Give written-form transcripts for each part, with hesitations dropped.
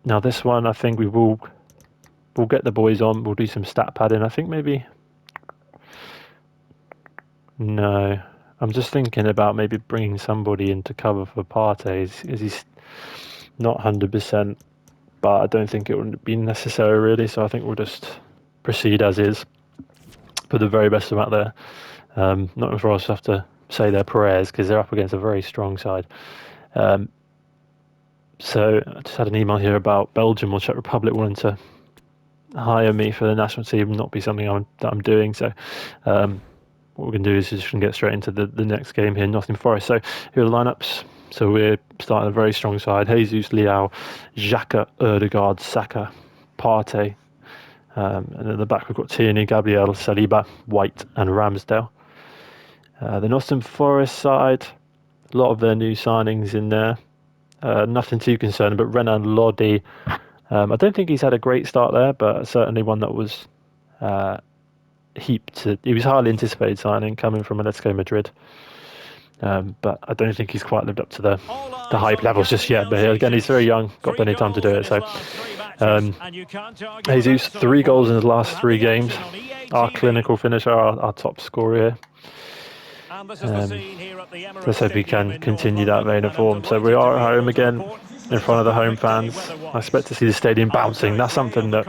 Now this one, I think we'll get the boys on. We'll do some stat padding. I think maybe no. I'm just thinking about maybe bringing somebody into cover for Partey. He's not 100%, but I don't think it would be necessary really. So I think we'll just proceed as is. Put the very best of them out there. Not for us to have to say their prayers because they're up against a very strong side. So I just had an email here about Belgium or Czech Republic wanting to hire me for the national team, not be something I'm doing. So what we're going to do is just get straight into the next game here, Nottingham Forest. So here are the lineups. So we're starting a very strong side. Jesus, Leao, Xhaka, Ødegaard, Saka, Partey. And at the back we've got Tierney, Gabriel, Saliba, White and Ramsdale. The Nottingham Forest side, a lot of their new signings in there. Nothing too concerning, but Renan Lodi, I don't think he's had a great start there, but certainly one that was he was highly anticipated signing coming from Atletico Madrid. But I don't think he's quite lived up to the hype levels just yet. But again, he's very young, got plenty of time to do it. So Jesus, 3 goals in his last 3 games. Our clinical finisher, our top scorer here. Let's hope we can continue that vein of form. So we are at home again in front of the home fans. I expect to see the stadium bouncing. That's something that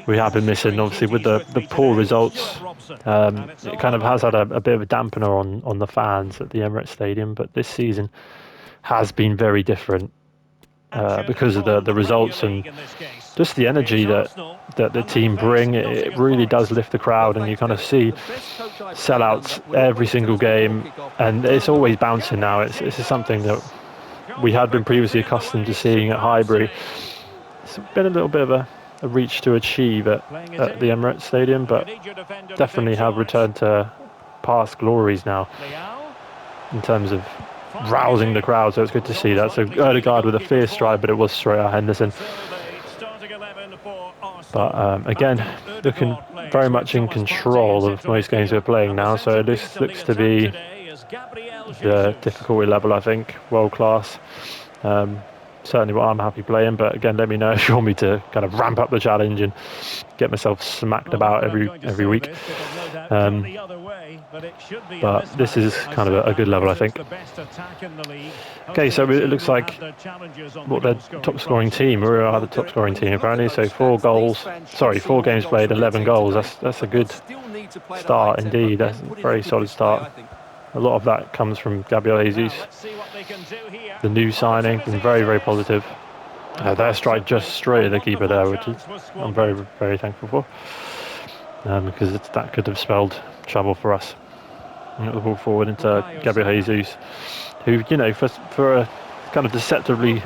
we have been missing. Obviously, with the poor results, it kind of has had a bit of a dampener on the fans at the Emirates Stadium. But this season has been very different because of the results and just the energy that the team bring. It really does lift the crowd, and you kind of see sellouts every single game, and it's always bouncing now. This is something that we had been previously accustomed to seeing at Highbury. It's been a little bit of a reach to achieve at the Emirates Stadium, but definitely have returned to past glories now in terms of rousing the crowd, so it's good to see that. So Ødegaard with a fierce strike, but it was straight at Henderson. But again, looking very much in control of most games we're playing now, so this looks to be the difficulty level, I think, world class. Certainly what I'm happy playing, but again, let me know if you want me to kind of ramp up the challenge and get myself smacked about every week. But this is kind of a good level, I think. Okay, so it looks like the top scoring team. We are the top scoring team apparently. So 4 games played, 11 goals. That's a good start indeed. That's a very solid start. A lot of that comes from Gabriel Jesus, the new signing, been very, very positive. Their strike just straight at the keeper there, which I'm very, very thankful for, because that could have spelled trouble for us. And the ball forward into Gabriel Jesus, who, for a kind of deceptively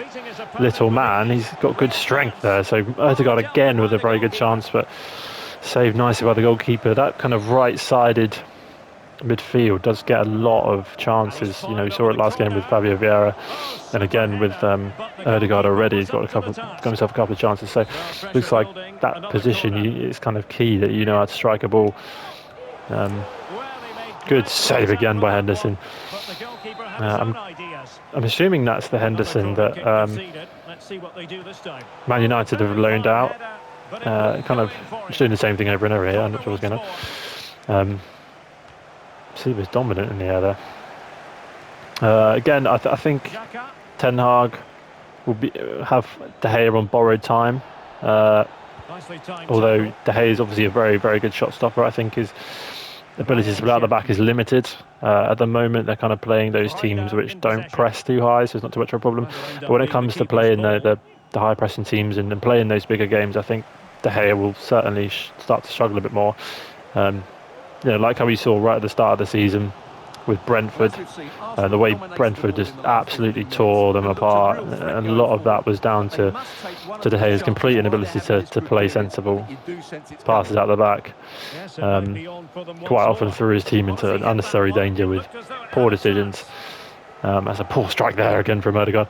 little man, he's got good strength there. So Ødegaard again with a very good chance, but saved nicely by the goalkeeper. That kind of right-sided midfield does get a lot of chances. We saw it last game with Fabio Vieira, and again with Ødegaard already. He's got himself a couple of chances. So looks like that position is kind of key, that you know how to strike a ball. Good save again by Henderson. I'm assuming that's the Henderson that Man United have loaned out. Kind of doing the same thing over and over here. I'm not sure what's going on. He was dominant in the air there. Again, I think Ten Hag will have De Gea on borrowed time. Although De Gea is obviously a very, very good shot stopper, I think his ability to play out the back is limited. At the moment, they're kind of playing those teams which don't press too high, so it's not too much of a problem. But when it comes to playing the high pressing teams and playing those bigger games, I think De Gea will certainly start to struggle a bit more. Like how we saw right at the start of the season with Brentford, the way Brentford just absolutely tore them apart, and a lot of that was down to De Gea's complete inability to play sensible passes out the back. Quite often threw his team into unnecessary danger with poor decisions. That's a poor strike there again from Ødegaard.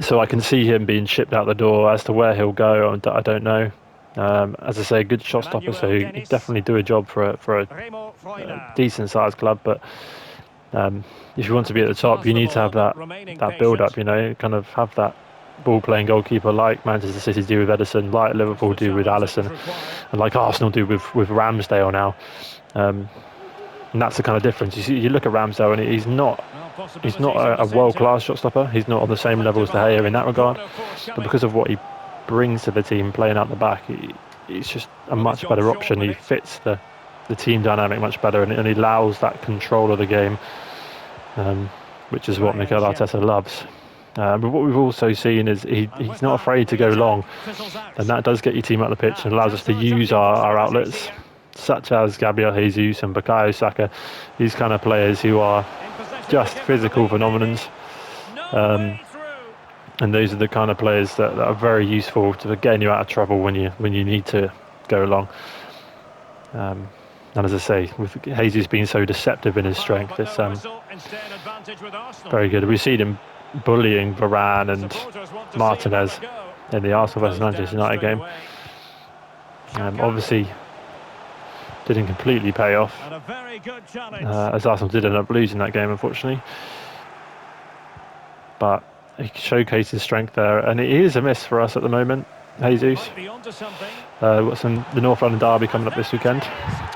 So I can see him being shipped out the door. As to where he'll go, I don't know. As I say, a good shot stopper, so he definitely do a job for a decent sized club. But if you want to be at the top, you need to have that build up. Kind of have that ball-playing goalkeeper like Manchester City do with Ederson, like Liverpool do with Alisson, and like Arsenal do with Ramsdale now. And that's the kind of difference. You look at Ramsdale, and he's not a world-class shot stopper. He's not on the same level as De Gea in that regard. But because of what he brings to the team, playing out the back, he's just a much better option. He fits the team dynamic much better, and he allows that control of the game, which is what Mikel Arteta loves. But what we've also seen is he's not afraid to go long, and that does get your team out of the pitch and allows us to use our outlets, such as Gabriel Jesus and Bukayo Saka, these kind of players who are just physical phenomenons. And those are the kind of players that are very useful to getting you out of trouble when you need to go long. And as I say, with Jesus being so deceptive in his strength, it's very good. We've seen him bullying Varane and Martinez in the Arsenal versus Manchester United game. Obviously, didn't completely pay off, as Arsenal did end up losing that game, unfortunately. But he showcased his strength there, and it is a miss for us at the moment. Jesus. We've got the North London derby coming up this weekend.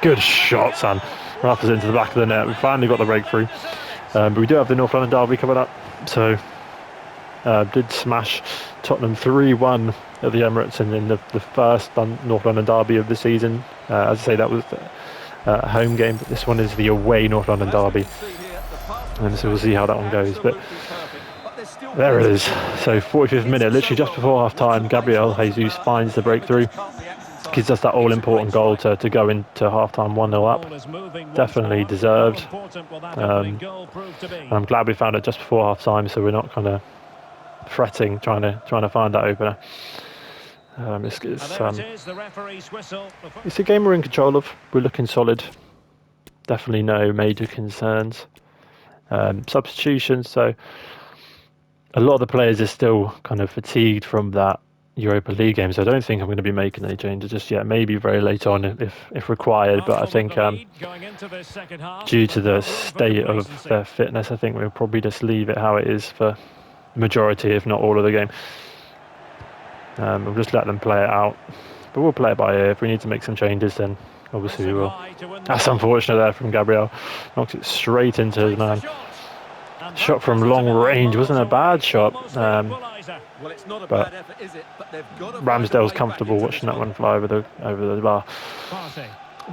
Good shot, son. Rappers into the back of the net. We finally got the breakthrough. But we do have the North London derby coming up. So, did smash Tottenham 3-1 at the Emirates in the first North London derby of the season. As I say, that was a home game, but this one is the away North London derby. And so we'll see how that one goes. But there it is. So 45th minute, literally just before half time, Gabriel Jesus finds the breakthrough. Gives us that all-important goal to go into half-time 1-0 up. Definitely deserved. And I'm glad we found it just before half-time, so we're not kind of fretting trying to find that opener. It's a game we're in control of. We're looking solid. Definitely no major concerns. Substitutions, so a lot of the players are still kind of fatigued from that Europa League game, so I don't think I'm going to be making any changes just yet. Maybe very late on if required, but I think due to the state of their fitness, I think we'll probably just leave it how it is for the majority, if not all of the game. We'll just let them play it out, but we'll play it by ear. If we need to make some changes, then obviously we will. That's unfortunate there from Gabriel. Knocks it straight into his man. Shot from long range, wasn't a bad shot, but Ramsdale's comfortable watching that one fly over the bar.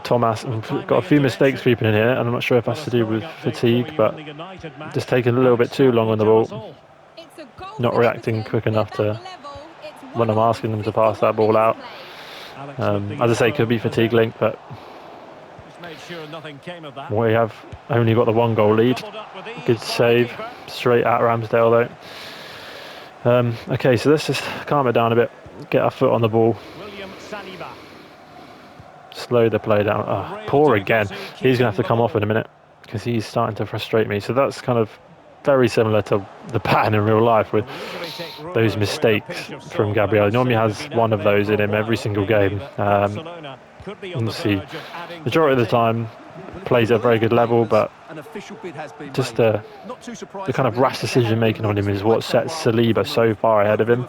Thomas got a few mistakes creeping in here, and I'm not sure if that's to do with fatigue, but just taking a little bit too long on the ball, not reacting quick enough to when I'm asking them to pass that ball out. As I say, could be fatigue linked, but we have only got the 1-goal lead. Good save, straight at Ramsdale though. Okay, so let's just calm it down a bit, get our foot on the ball, slow the play down. Poor again. He's going to have to come off in a minute because he's starting to frustrate me. So that's kind of very similar to the pattern in real life with those mistakes from Gabriel. He normally has one of those in him every single game. Obviously, majority of the time plays at a very good level, but just the kind of rash decision making on him is what sets Saliba so far ahead of him.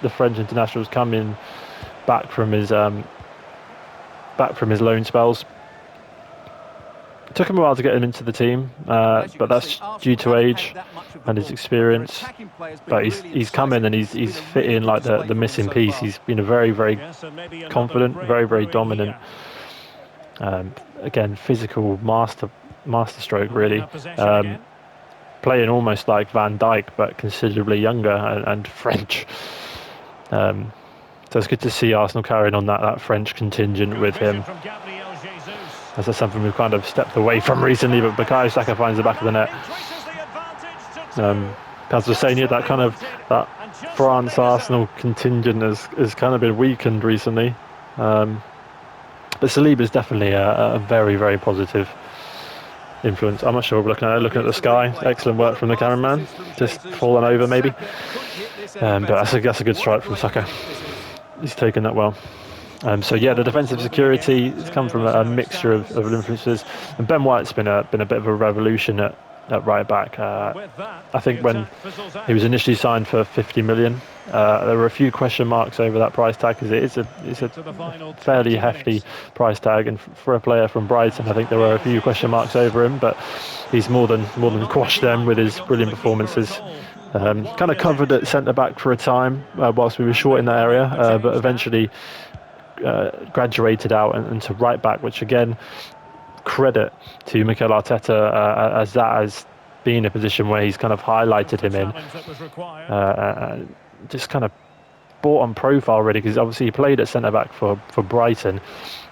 The French international's coming back from his loan spells. It took him a while to get him into the team, but that's due to age and his experience. But he's come in and he's fit in like the missing piece. He's been a very, very confident, very, very dominant. Again, physical masterstroke really. Playing almost like Van Dijk, but considerably younger and French. So it's good to see Arsenal carrying on that French contingent with him. That's something we've kind of stepped away from recently, but Bukayo Saka finds the back of the net. As I was saying, that kind of that France-Arsenal contingent has kind of been weakened recently. But Saliba is definitely a very, very positive influence. I'm not sure we're looking at the sky. Excellent work from the cameraman. Just fallen over maybe. But that's a good strike from Saka. He's taken that well. So yeah, the defensive security has come from a mixture of influences, and Ben White's been a bit of a revolution at at right back. I think when he was initially signed for 50 million, there were a few question marks over that price tag, because it's a fairly hefty price tag, and for a player from Brighton, I think there were a few question marks over him, but he's more than quashed them with his brilliant performances. Kind of covered at centre back for a time whilst we were short in that area, but eventually graduated out and to right back, which again, credit to Mikel Arteta, as that has been a position where he's kind of highlighted him in, just kind of bought on profile really, because obviously he played at centre back for Brighton,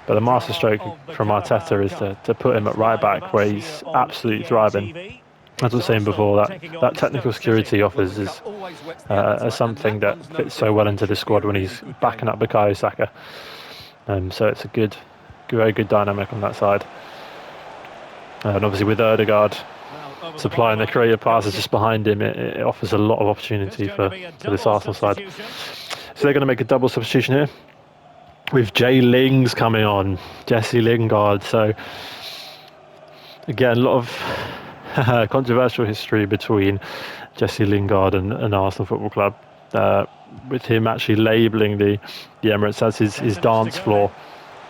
but the masterstroke from Arteta is to put him at right back, where he's absolutely thriving. As I was saying before, that technical security offers is something that fits so well into the squad when he's backing up Bukayo Saka. So it's a very good dynamic on that side. And obviously with Ødegaard supplying the creative passes just behind him, it offers a lot of opportunity for this Arsenal side. So they're going to make a double substitution here, with Jay Lings coming on, Jesse Lingard. So again, a lot of controversial history between Jesse Lingard and Arsenal Football Club, with him actually labelling the Emirates as his dance floor,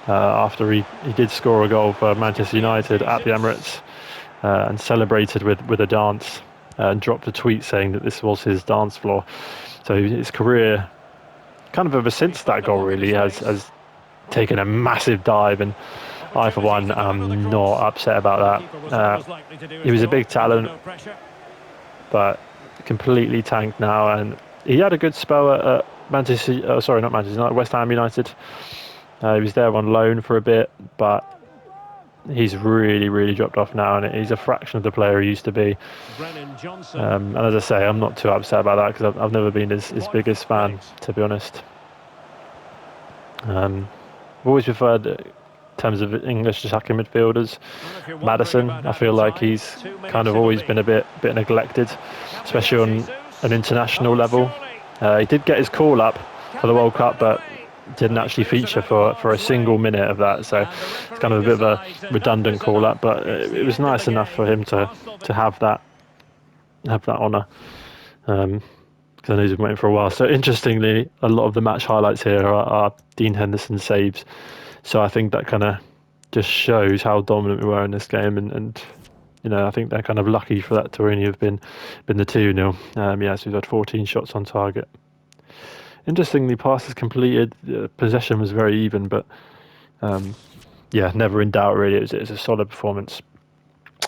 after he did score a goal for Manchester United at the Emirates, and celebrated with a dance, and dropped a tweet saying that this was his dance floor. So his career, kind of ever since that goal really, has taken a massive dive, and I for one am not upset about that. He was a big talent, but completely tanked now, and he had a good spell at West Ham United. He was there on loan for a bit, but he's really dropped off now, and he's a fraction of the player he used to be. And as I say, I'm not too upset about that, because I've never been his biggest fan, to be honest. I've always preferred, in terms of English attacking midfielders, Maddison. I feel like he's kind of always been a bit neglected, especially on an international level. He did get his call up for the World Cup, but didn't actually feature for a single minute of that, so it's kind of a bit of a redundant call up, but it was nice enough for him to have that honour, because I know he's been waiting for a while. So interestingly, a lot of the match highlights here are Dean Henderson's saves, so I think that kind of just shows how dominant we were in this game, and I think they're kind of lucky for that to only have been the 2-0. So we've had 14 shots on target. Interestingly, passes completed, possession was very even, but never in doubt really. It was a solid performance.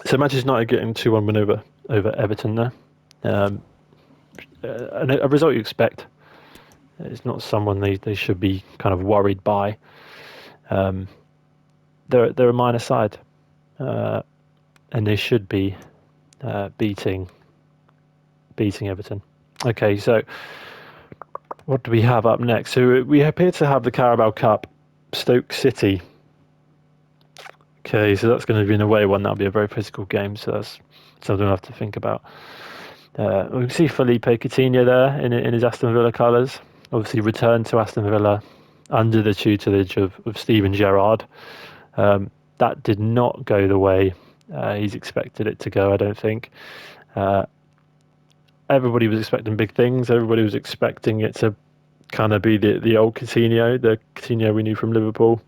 So Manchester United getting 2-1 win over Everton there. And a result you expect. It's not someone they should be kind of worried by. They're a minor side, and they should be beating Everton. Okay, so what do we have up next? So we appear to have the Carabao Cup, Stoke City. Okay, so that's going to be an away one. That'll be a very physical game, so that's something we'll have to think about. We can see Felipe Coutinho there in his Aston Villa colours. Obviously returned to Aston Villa under the tutelage of Steven Gerrard. That did not go the way he's expected it to go, I don't think. Everybody was expecting big things. Everybody was expecting it to kind of be the old Coutinho, the Coutinho we knew from Liverpool.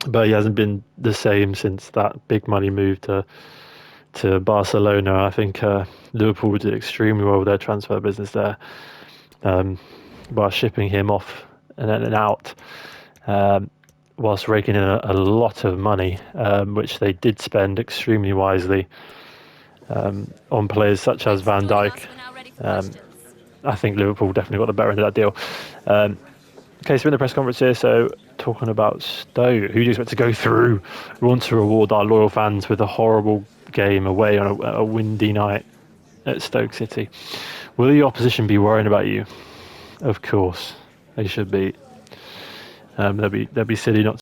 But he hasn't been the same since that big money move to Barcelona. I think Liverpool did extremely well with their transfer business there, by shipping him off and out, whilst raking in a lot of money, which they did spend extremely wisely on players such as Van Dijk. I think Liverpool definitely got the better end of that deal. Okay, so in the press conference here, so talking about Stoke, who do you expect to go through? We want to reward our loyal fans with a horrible game away on a windy night at Stoke City. Will the opposition be worrying about you? Of course, they should be. They'll be silly not